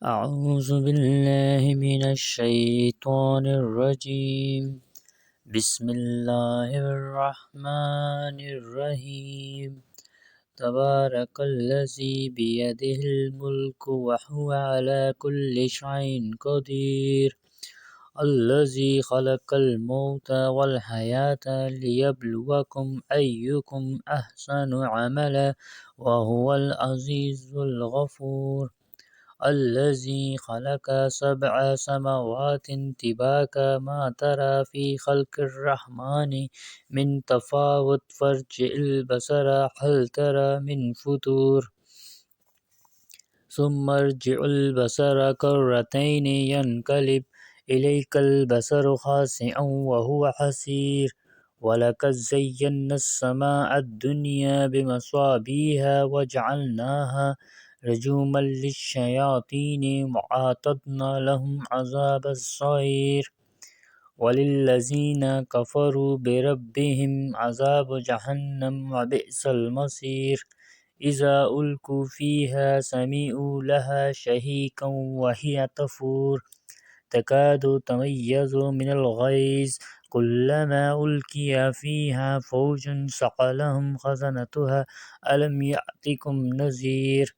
أعوذ بالله من الشيطان الرجيم. بسم الله الرحمن الرحيم. تبارك الذي بيده الملك وهو على كل شيء قدير. الذي خلق الموت والحياة ليبلوكم أيكم أحسن عملا وهو العزيز الغفور. الذي خلق 7 سماوات طباقا ما ترى في خلق الرحمن من تفاوت فارجع البصر هل ترى من فطور ثم ارجع البصر كرتين ينقلب إليك البصر خاسئا وهو حسير. ولقد زينا السماء الدنيا بمصابيح وجعلناها رجوما للشياطين وأعتدنا لهم عذاب السعير. وللذين كفروا بربهم عذاب جهنم وبئس المصير. إذا ألقوا فيها سمعوا لها شهيقا وهي تفور تكاد تميز من الغيظ كلما ألقي فيها فوج سألهم خزنتها ألم يأتكم نذير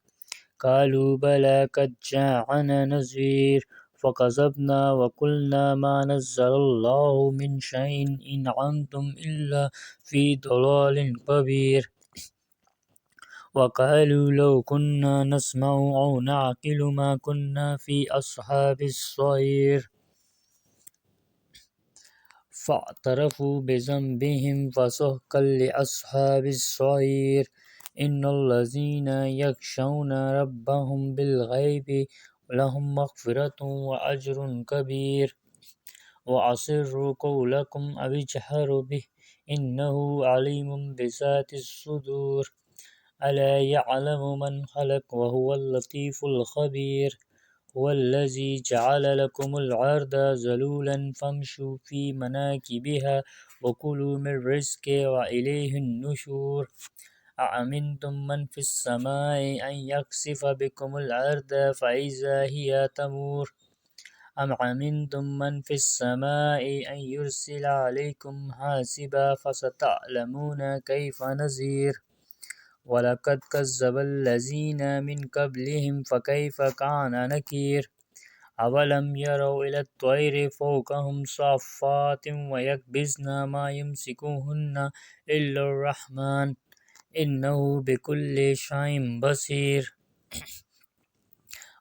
قالوا بلى قد جاءنا نذير فكذبنا وقلنا ما نزل الله من شيء إن أنتم إلا في ضلال كبير. وقالوا لو كنا نسمع أو نعقل ما كنا في أصحاب السعير. فاعترفوا بذنبهم فسحقا لأصحاب السعير. إن الذين يخشون ربهم بالغيب لهم مغفرة وأجر كبير. وأسروا قولكم أو اجهروا به إنه عليم بذات الصدور. ألا يعلم من خلق وهو اللطيف الخبير. هو الذي جعل لكم الأرض ذلولا فامشوا في مناكبها وكلوا من رزقه وإليه النشور. أأمنتم من في السماء أن يخسف بكم الأرض فإذا هي تمور أم أمنتم من في السماء أن يرسل عليكم حاسبا فستعلمون كيف نذير. ولقد كذب الذين من قبلهم فكيف كان نكير. أولم يروا إلى الطير فوقهم صافات ويقبضن ما يمسكهن إلا الرحمن إنه بكل شيء بصير.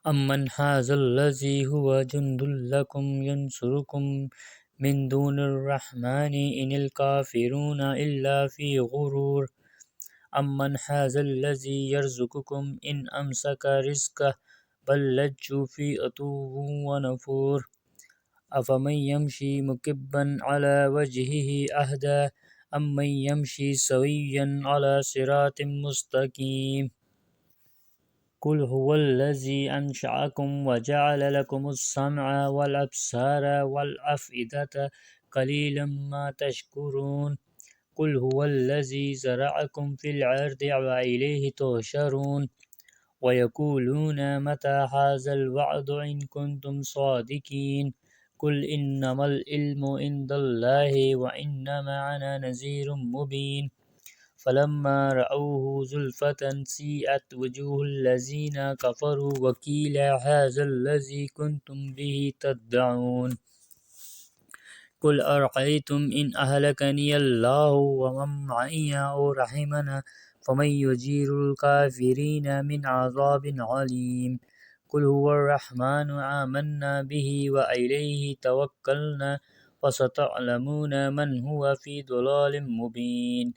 أمن هذا الذي هو جند لكم ينصركم من دون الرحمن إن الكافرون إلا في غرور. أمن هذا الذي يرزقكم إن أمسك رزقه بل لجوا في عتو ونفور. أفمن يمشي مكبا على وجهه أهدى أمن يمشي سويا على صراط مستقيم. قل هو الذي أنشأكم وجعل لكم السمع والأبصار والأفئدة قليلا ما تشكرون. قل هو الذي زرعكم في الأرض وإليه تحشرون. ويقولون متى هذا الوعد إن كنتم صادقين. قل إنما العلم عند الله وإنما أنا نذير مبين. فلما رأوه زلفة سيئت وجوه الذين كفروا وقيل هذا الذي كنتم به تدعون. قل أرأيتم إن أهلكني الله ومن معي أو رحمنا فمن يجير الكافرين من عذاب عليم. قل هو الرحمن آمنا به وإليه توكلنا فستعلمون من هو في ضلال مبين.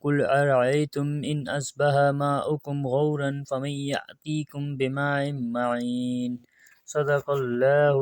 قل أرأيتم إن أصبح ماؤكم غورا فمن يأتيكم بماء معين. صدق الله.